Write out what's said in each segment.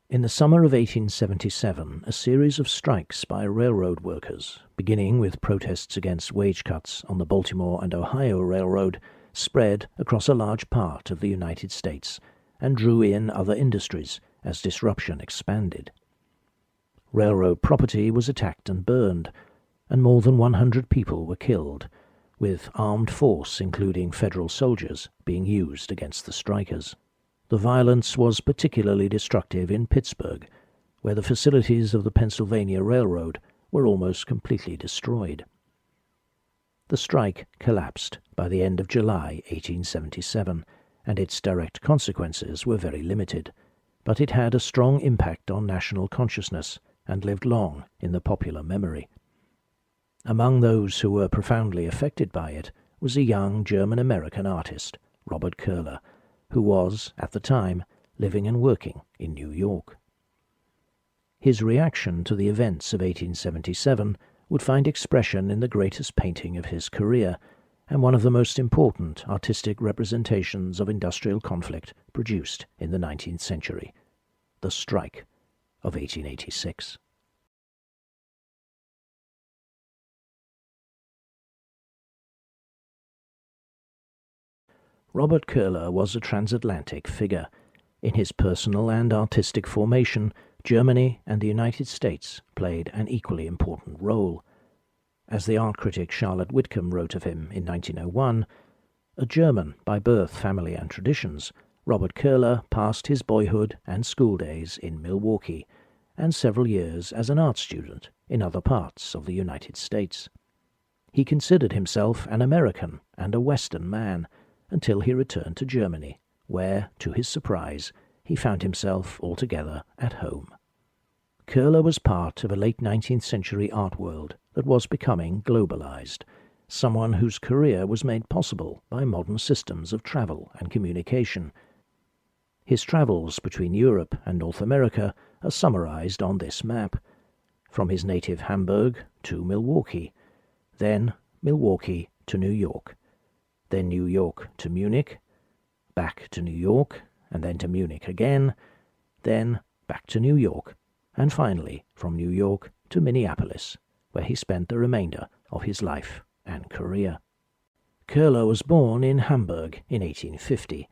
In the summer of 1877, a series of strikes by railroad workers, beginning with protests against wage cuts on the Baltimore and Ohio Railroad, spread across a large part of the United States and drew in other industries as disruption expanded. Railroad property was attacked and burned, and more than 100 people were killed, with armed force, including federal soldiers, being used against the strikers. The violence was particularly destructive in Pittsburgh, where the facilities of the Pennsylvania Railroad were almost completely destroyed. The strike collapsed by the end of July 1877, and its direct consequences were very limited, but it had a strong impact on national consciousness and lived long in the popular memory. Among those who were profoundly affected by it was a young German-American artist, Robert Koehler, who was, at the time, living and working in New York. His reaction to the events of 1877 would find expression in the greatest painting of his career, and one of the most important artistic representations of industrial conflict produced in the 19th century, the Strike of 1886. Robert Koehler was a transatlantic figure. In his personal and artistic formation, Germany and the United States played an equally important role. As the art critic Charlotte Whitcomb wrote of him in 1901, a German by birth, family, and traditions, Robert Koehler passed his boyhood and school days in Milwaukee, and several years as an art student in other parts of the United States. He considered himself an American and a Western man, until he returned to Germany, where, to his surprise, he found himself altogether at home. Koehler was part of a late 19th century art world that was becoming globalized, someone whose career was made possible by modern systems of travel and communication. His travels between Europe and North America are summarized on this map, from his native Hamburg to Milwaukee, then Milwaukee to New York, then New York to Munich, back to New York, and then to Munich again, then back to New York, and finally from New York to Minneapolis, where he spent the remainder of his life and career. Koehler was born in Hamburg in 1850.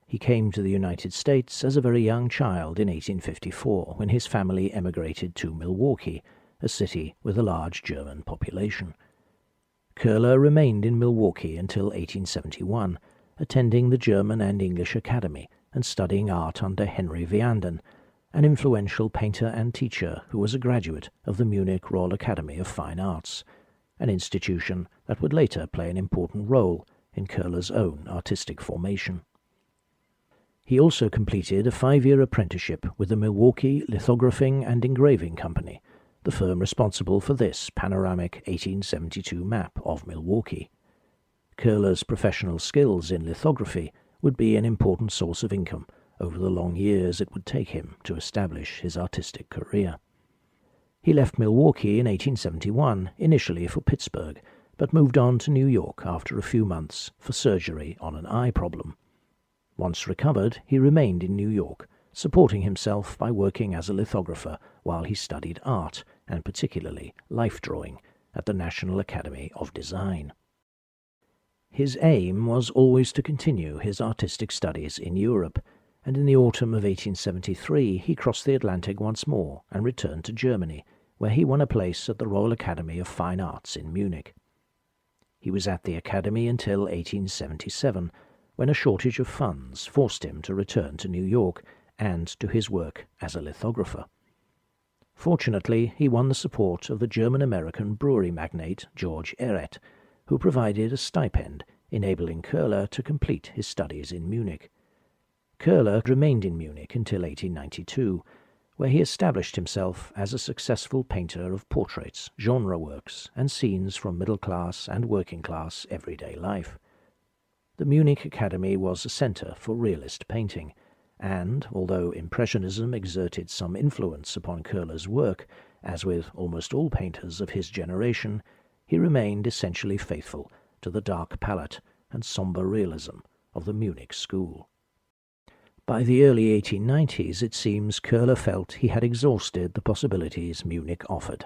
He came to the United States as a very young child in 1854, when his family emigrated to Milwaukee, a city with a large German population. Koehler remained in Milwaukee until 1871, attending the German and English Academy and studying art under Henry Vianden, an influential painter and teacher who was a graduate of the Munich Royal Academy of Fine Arts, an institution that would later play an important role in Koehler's own artistic formation. He also completed a 5-year apprenticeship with the Milwaukee Lithographing and Engraving Company, the firm responsible for this panoramic 1872 map of Milwaukee. Koehler's professional skills in lithography would be an important source of income over the long years it would take him to establish his artistic career. He left Milwaukee in 1871, initially for Pittsburgh, but moved on to New York after a few months for surgery on an eye problem. Once recovered, he remained in New York, supporting himself by working as a lithographer while he studied art, and particularly life drawing, at the National Academy of Design. His aim was always to continue his artistic studies in Europe, and in the autumn of 1873 he crossed the Atlantic once more and returned to Germany, where he won a place at the Royal Academy of Fine Arts in Munich. He was at the Academy until 1877, when a shortage of funds forced him to return to New York and to his work as a lithographer. Fortunately, he won the support of the German-American brewery magnate George Barrett, who provided a stipend enabling Koehler to complete his studies in Munich. Koehler remained in Munich until 1892, where he established himself as a successful painter of portraits, genre works, and scenes from middle-class and working-class everyday life. The Munich Academy was a center for realist painting, and, although Impressionism exerted some influence upon Koehler's work, as with almost all painters of his generation, he remained essentially faithful to the dark palette and somber realism of the Munich school. By the early 1890s, it seems Koehler felt he had exhausted the possibilities Munich offered,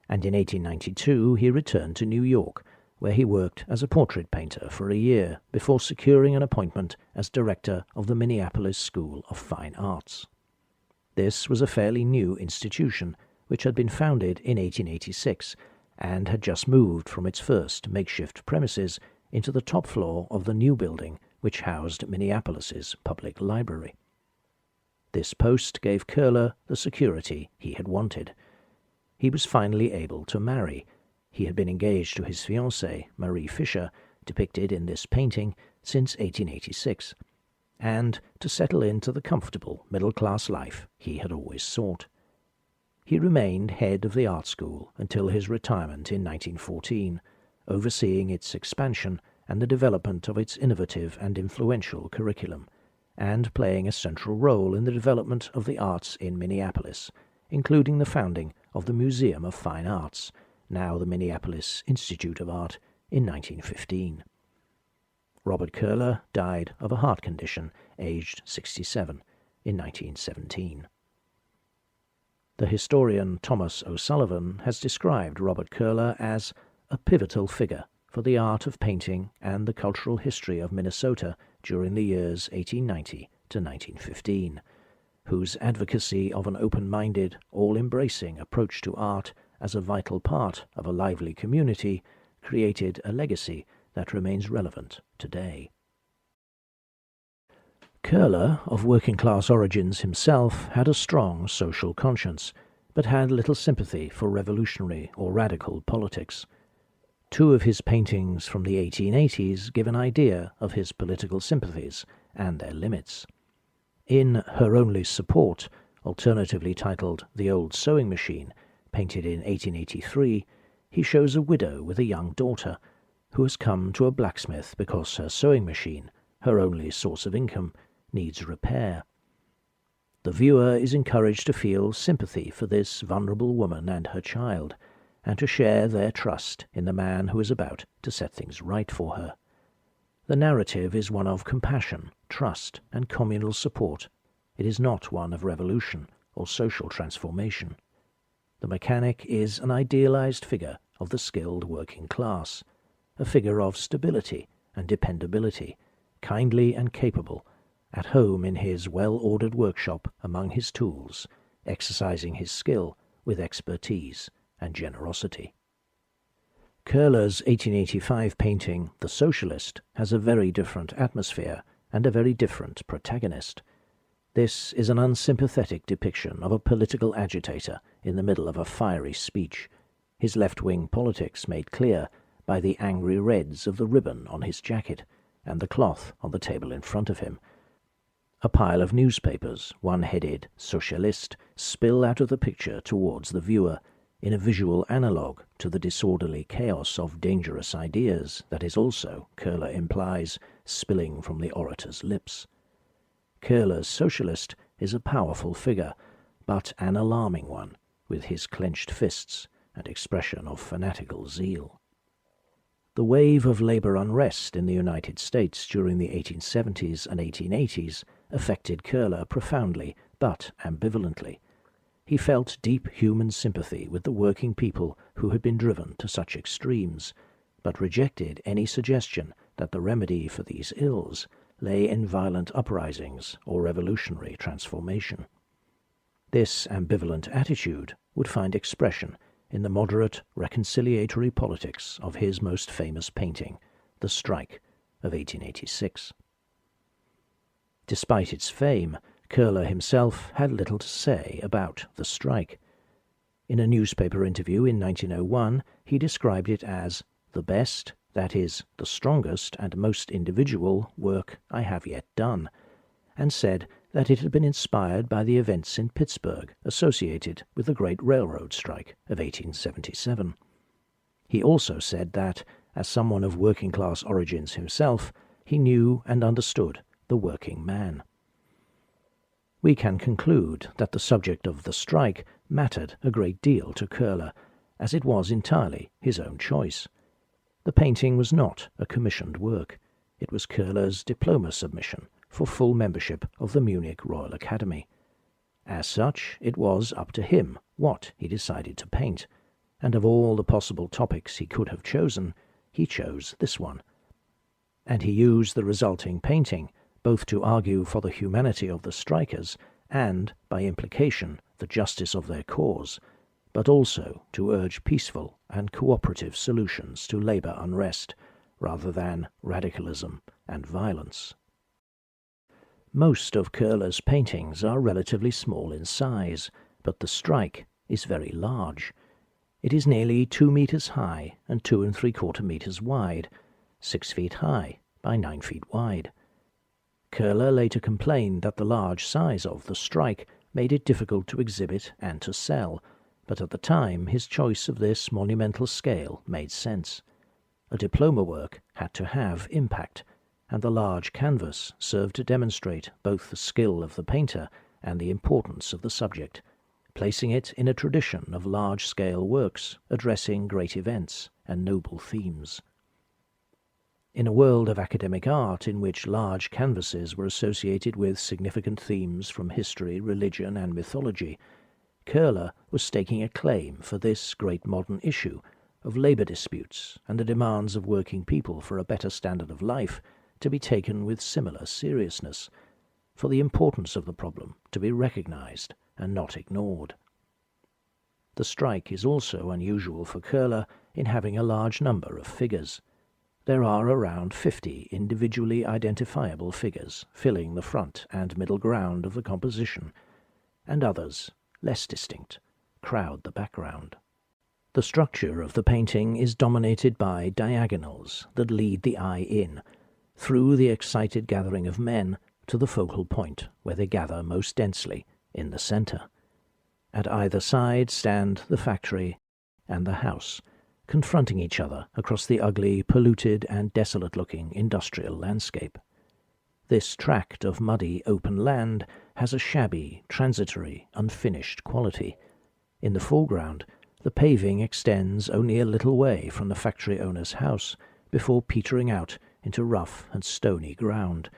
and in 1892 he returned to New York, where he worked as a portrait painter for a year before securing an appointment as director of the Minneapolis School of Fine Arts. This was a fairly new institution, which had been founded in 1886 and had just moved from its first makeshift premises into the top floor of the new building which housed Minneapolis's public library. This post gave Koehler the security he had wanted. He was finally able to marry. He had been engaged to his fiancée, Marie Fisher, depicted in this painting, since 1886, and to settle into the comfortable middle-class life he had always sought. He remained head of the art school until his retirement in 1914, overseeing its expansion and the development of its innovative and influential curriculum, and playing a central role in the development of the arts in Minneapolis, including the founding of the Museum of Fine Arts, now the Minneapolis Institute of Art, in 1915. Robert Koehler died of a heart condition, aged 67, in 1917. The historian Thomas O'Sullivan has described Robert Koehler as a pivotal figure for the art of painting and the cultural history of Minnesota during the years 1890 to 1915, whose advocacy of an open-minded, all-embracing approach to art as a vital part of a lively community created a legacy that remains relevant today. Koehler, of working-class origins himself, had a strong social conscience, but had little sympathy for revolutionary or radical politics. Two of his paintings from the 1880s give an idea of his political sympathies and their limits. In Her Only Support, alternatively titled The Old Sewing Machine, painted in 1883, he shows a widow with a young daughter who has come to a blacksmith because her sewing machine, her only source of income, needs repair. The viewer is encouraged to feel sympathy for this vulnerable woman and her child, and to share their trust in the man who is about to set things right for her. The narrative is one of compassion, trust, and communal support. It is not one of revolution or social transformation. The mechanic is an idealized figure of the skilled working class, a figure of stability and dependability, kindly and capable, at home in his well-ordered workshop among his tools, exercising his skill with expertise and generosity. Koehler's 1885 painting, The Socialist, has a very different atmosphere and a very different protagonist. This is an unsympathetic depiction of a political agitator in the middle of a fiery speech, his left-wing politics made clear by the angry reds of the ribbon on his jacket and the cloth on the table in front of him. A pile of newspapers, one headed Socialist, spill out of the picture towards the viewer, in a visual analogue to the disorderly chaos of dangerous ideas that is also, Koehler implies, spilling from the orator's lips. Koehler's Socialist is a powerful figure, but an alarming one, with his clenched fists and expression of fanatical zeal. The wave of labor unrest in the United States during the 1870s and 1880s affected Koehler profoundly, but ambivalently. He felt deep human sympathy with the working people who had been driven to such extremes, but rejected any suggestion that the remedy for these ills lay in violent uprisings or revolutionary transformation. This ambivalent attitude would find expression in the moderate, reconciliatory politics of his most famous painting, The Strike of 1886. Despite its fame, Koehler himself had little to say about the strike. In a newspaper interview in 1901, he described it as the best, that is, the strongest and most individual work I have yet done, and said that it had been inspired by the events in Pittsburgh associated with the Great Railroad Strike of 1877. He also said that, as someone of working-class origins himself, he knew and understood the working man. We can conclude that the subject of the strike mattered a great deal to Koehler, as it was entirely his own choice. The painting was not a commissioned work. It was Koehler's diploma submission for full membership of the Munich Royal Academy. As such, it was up to him what he decided to paint, and of all the possible topics he could have chosen, he chose this one. And he used the resulting painting both to argue for the humanity of the strikers and, by implication, the justice of their cause, but also to urge peaceful and cooperative solutions to labour unrest, rather than radicalism and violence. Most of Koehler's paintings are relatively small in size, but the strike is very large. It is nearly 2 meters high and 2 3/4 meters wide, 6 feet high by 9 feet wide. Koehler later complained that the large size of the strike made it difficult to exhibit and to sell, but at the time his choice of this monumental scale made sense. A diploma work had to have impact, and the large canvas served to demonstrate both the skill of the painter and the importance of the subject, placing it in a tradition of large-scale works addressing great events and noble themes. In a world of academic art in which large canvases were associated with significant themes from history, religion, and mythology, Koehler was staking a claim for this great modern issue of labour disputes and the demands of working people for a better standard of life to be taken with similar seriousness, for the importance of the problem to be recognised and not ignored. The strike is also unusual for Koehler in having a large number of figures. There are around 50 individually identifiable figures filling the front and middle ground of the composition, and others, less distinct, crowd the background. The structure of the painting is dominated by diagonals that lead the eye in, through the excited gathering of men to the focal point where they gather most densely, in the centre. At either side stand the factory and the house, confronting each other across the ugly, polluted and desolate-looking industrial landscape. This tract of muddy, open land has a shabby, transitory, unfinished quality. In the foreground, the paving extends only a little way from the factory owner's house before petering out into rough and stony ground,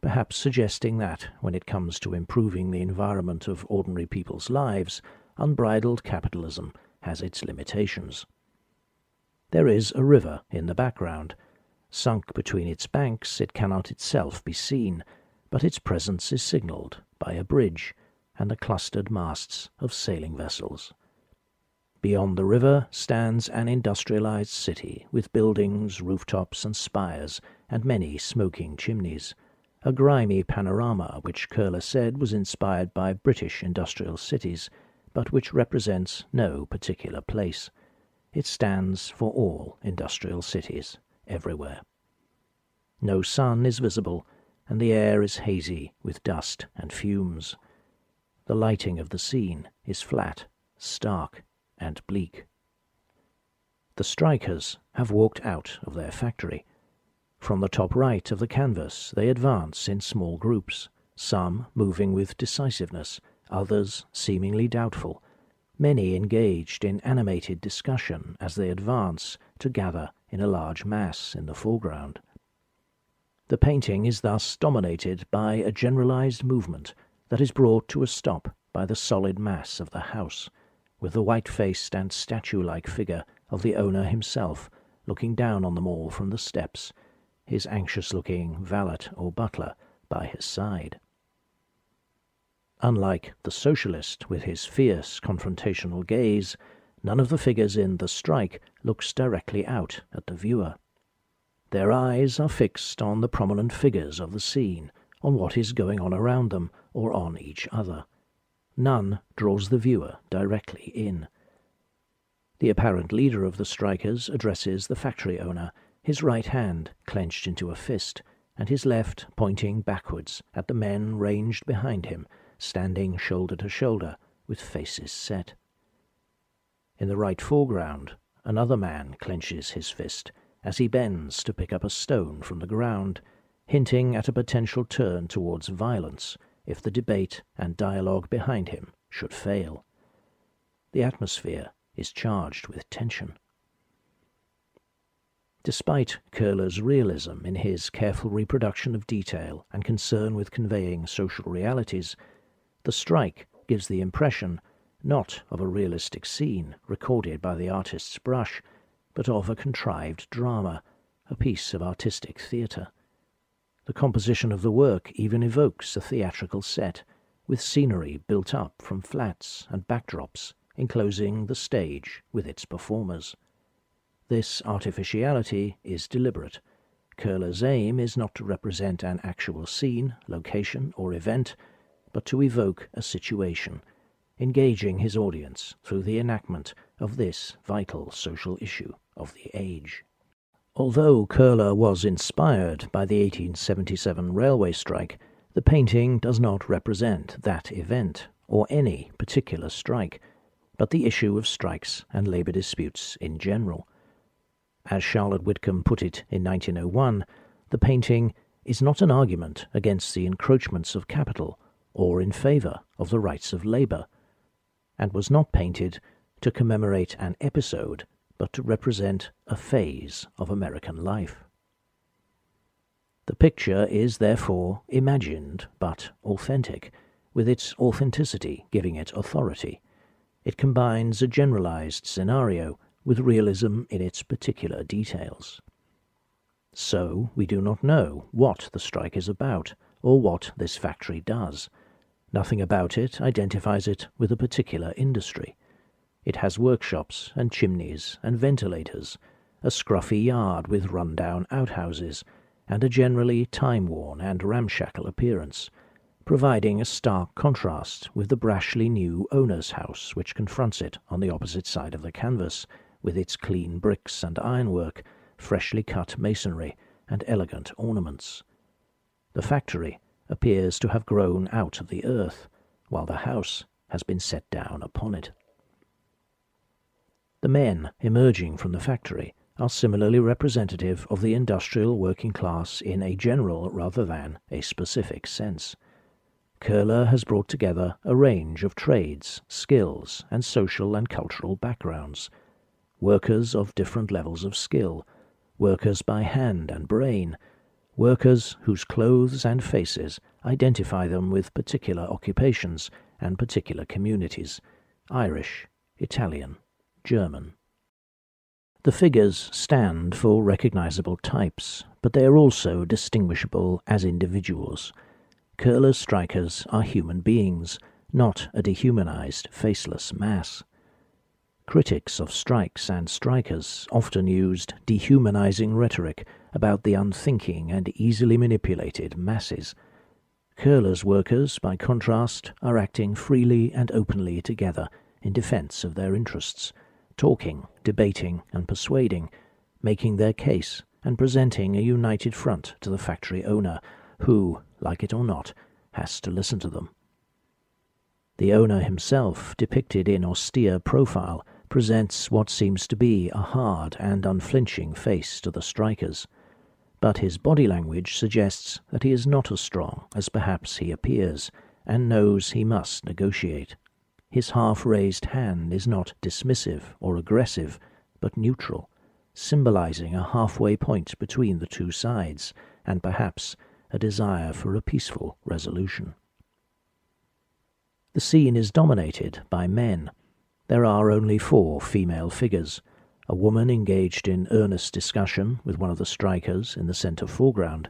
perhaps suggesting that, when it comes to improving the environment of ordinary people's lives, unbridled capitalism has its limitations. There is a river in the background. Sunk between its banks, it cannot itself be seen, but its presence is signalled by a bridge and the clustered masts of sailing vessels. Beyond the river stands an industrialized city with buildings, rooftops and spires, and many smoking chimneys, a grimy panorama which Koehler said was inspired by British industrial cities, but which represents no particular place. It stands for all industrial cities, everywhere. No sun is visible, and the air is hazy with dust and fumes. The lighting of the scene is flat, stark, and bleak. The strikers have walked out of their factory. From the top right of the canvas they advance in small groups, some moving with decisiveness, others seemingly doubtful, many engaged in animated discussion as they advance to gather in a large mass in the foreground. The painting is thus dominated by a generalized movement that is brought to a stop by the solid mass of the house, with the white-faced and statue-like figure of the owner himself looking down on them all from the steps, his anxious-looking valet or butler by his side. Unlike the socialist with his fierce confrontational gaze, none of the figures in The Strike looks directly out at the viewer. Their eyes are fixed on the prominent figures of the scene, on what is going on around them or on each other. None draws the viewer directly in. The apparent leader of the strikers addresses the factory owner, his right hand clenched into a fist, and his left pointing backwards at the men ranged behind him, standing shoulder to shoulder, with faces set. In the right foreground, another man clenches his fist as he bends to pick up a stone from the ground, hinting at a potential turn towards violence if the debate and dialogue behind him should fail. The atmosphere is charged with tension. Despite Koehler's realism in his careful reproduction of detail and concern with conveying social realities, the strike gives the impression not of a realistic scene recorded by the artist's brush, but of a contrived drama, a piece of artistic theatre. The composition of the work even evokes a theatrical set, with scenery built up from flats and backdrops enclosing the stage with its performers. This artificiality is deliberate. Koehler's aim is not to represent an actual scene, location, or event, but to evoke a situation, engaging his audience through the enactment of this vital social issue of the age. Although Koehler was inspired by the 1877 railway strike, the painting does not represent that event, or any particular strike, but the issue of strikes and labour disputes in general. As Charlotte Whitcomb put it in 1901, the painting is not an argument against the encroachments of capital or in favour of the rights of labour, and was not painted to commemorate an episode, but to represent a phase of American life. The picture is therefore imagined but authentic, with its authenticity giving it authority. It combines a generalized scenario with realism in its particular details. So we do not know what the strike is about, or what this factory does. Nothing about it identifies it with a particular industry. It has workshops and chimneys and ventilators, a scruffy yard with run-down outhouses, and a generally time-worn and ramshackle appearance, providing a stark contrast with the brashly new owner's house which confronts it on the opposite side of the canvas, with its clean bricks and ironwork, freshly cut masonry, and elegant ornaments. The factory appears to have grown out of the earth, while the house has been set down upon it. The men emerging from the factory are similarly representative of the industrial working class in a general rather than a specific sense. Koehler has brought together a range of trades, skills, and social and cultural backgrounds, workers of different levels of skill, workers by hand and brain, workers whose clothes and faces identify them with particular occupations and particular communities, Irish, Italian, German. The figures stand for recognizable types, but they are also distinguishable as individuals. Koehler's strikers are human beings, not a dehumanized, faceless mass. Critics of strikes and strikers often used dehumanizing rhetoric about the unthinking and easily manipulated masses. Koehler's workers, by contrast, are acting freely and openly together in defense of their interests, talking, debating, and persuading, making their case and presenting a united front to the factory owner, who, like it or not, has to listen to them. The owner himself, depicted in austere profile, presents what seems to be a hard and unflinching face to the strikers, but his body language suggests that he is not as strong as perhaps he appears, and knows he must negotiate. His half-raised hand is not dismissive or aggressive, but neutral, symbolizing a halfway point between the two sides, and perhaps a desire for a peaceful resolution. The scene is dominated by men. There are only 4 female figures, a woman engaged in earnest discussion with one of the strikers in the centre foreground,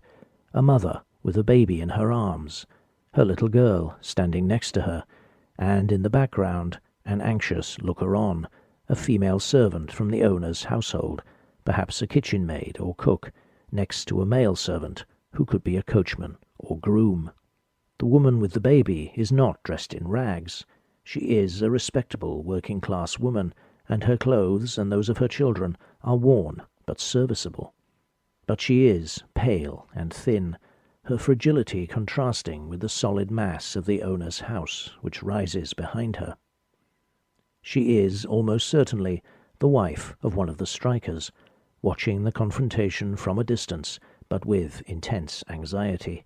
a mother with a baby in her arms, her little girl standing next to her, and in the background an anxious looker-on, a female servant from the owner's household, perhaps a kitchen maid or cook, next to a male servant who could be a coachman or groom. The woman with the baby is not dressed in rags. She is a respectable working-class woman, and her clothes and those of her children are worn but serviceable. But she is pale and thin, her fragility contrasting with the solid mass of the owner's house which rises behind her. She is almost certainly the wife of one of the strikers, watching the confrontation from a distance, but with intense anxiety.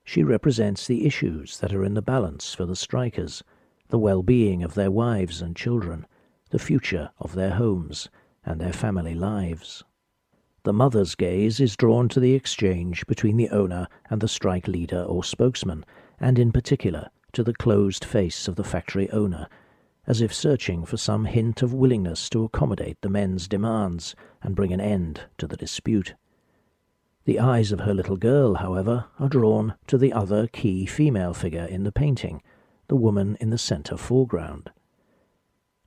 She represents the issues that are in the balance for the strikers, the well-being of their wives and children, the future of their homes and their family lives. the mother's gaze is drawn to the exchange between the owner and the strike leader or spokesman, and in particular to the closed face of the factory owner, as if searching for some hint of willingness to accommodate the men's demands and bring an end to the dispute. The eyes of her little girl, however, are drawn to the other key female figure in the painting, the woman in the centre foreground.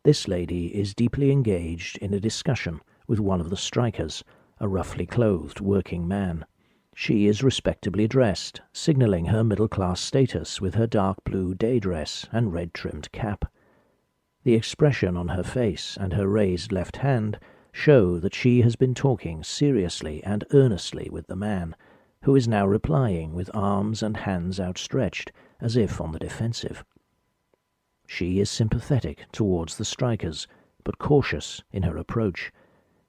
This lady is deeply engaged in a discussion with one of the strikers, a roughly clothed working man. She is respectably dressed, signalling her middle-class status with her dark blue day dress and red-trimmed cap. The expression on her face and her raised left hand show that she has been talking seriously and earnestly with the man, who is now replying with arms and hands outstretched, as if on the defensive. She is sympathetic towards the strikers, but cautious in her approach.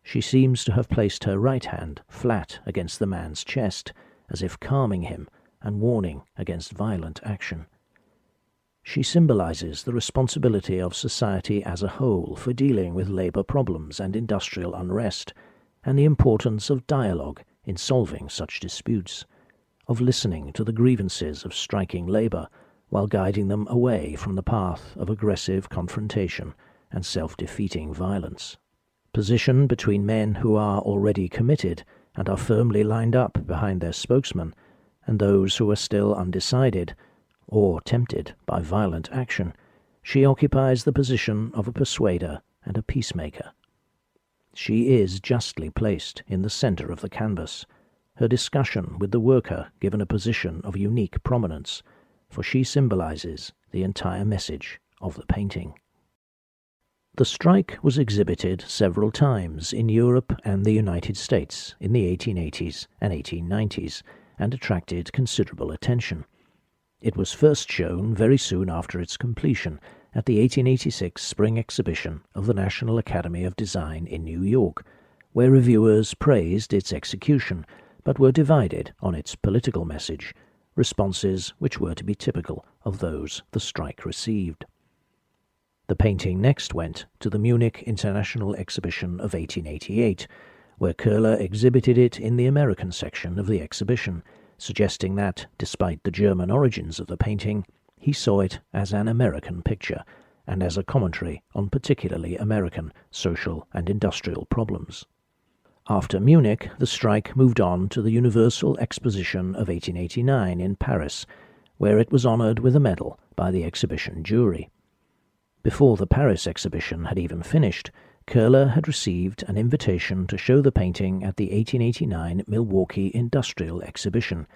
She seems to have placed her right hand flat against the man's chest, as if calming him and warning against violent action. She symbolizes the responsibility of society as a whole for dealing with labor problems and industrial unrest, and the importance of dialogue in solving such disputes, of listening to the grievances of striking labor while guiding them away from the path of aggressive confrontation and self-defeating violence. Position between men who are already committed and are firmly lined up behind their spokesman, and those who are still undecided or tempted by violent action, she occupies the position of a persuader and a peacemaker. She is justly placed in the centre of the canvas, her discussion with the worker given a position of unique prominence, for she symbolizes the entire message of the painting. The strike was exhibited several times in Europe and the United States in the 1880s and 1890s and attracted considerable attention. It was first shown very soon after its completion at the 1886 Spring Exhibition of the National Academy of Design in New York, where reviewers praised its execution but were divided on its political message, responses which were to be typical of those the strike received. The painting next went to the Munich International Exhibition of 1888, where Koehler exhibited it in the American section of the exhibition, suggesting that, despite the German origins of the painting, he saw it as an American picture, and as a commentary on particularly American social and industrial problems. After Munich, the strike moved on to the Universal Exposition of 1889 in Paris, where it was honored with a medal by the exhibition jury. Before the Paris exhibition had even finished, Koehler had received an invitation to show the painting at the 1889 Milwaukee Industrial Exhibition,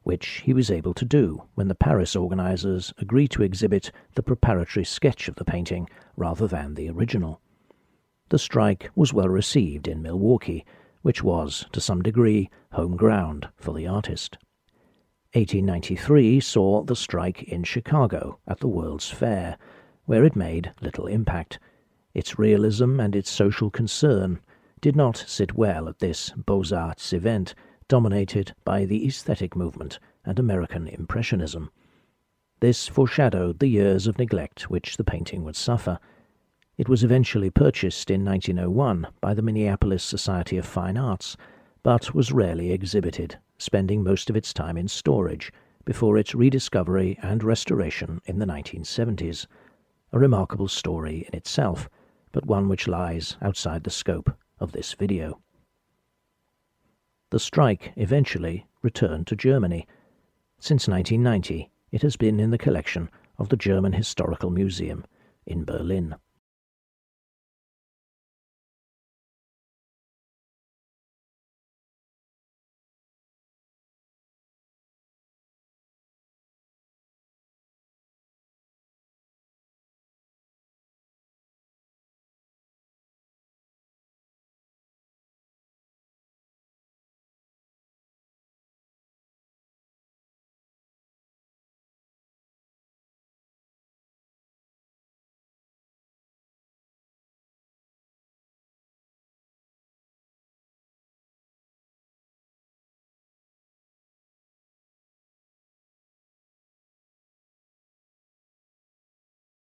which he was able to do when the Paris organizers agreed to exhibit the preparatory sketch of the painting rather than the original. The strike was well received in Milwaukee, which was, to some degree, home ground for the artist. 1893 saw the strike in Chicago at the World's Fair, where it made little impact. Its realism and its social concern did not sit well at this Beaux-Arts event dominated by the aesthetic movement and American Impressionism. This foreshadowed the years of neglect which the painting would suffer. It was eventually purchased in 1901 by the Minneapolis Society of Fine Arts, but was rarely exhibited, spending most of its time in storage before its rediscovery and restoration in the 1970s. A remarkable story in itself, but one which lies outside the scope of this video. The strike eventually returned to Germany. Since 1990, it has been in the collection of the German Historical Museum in Berlin.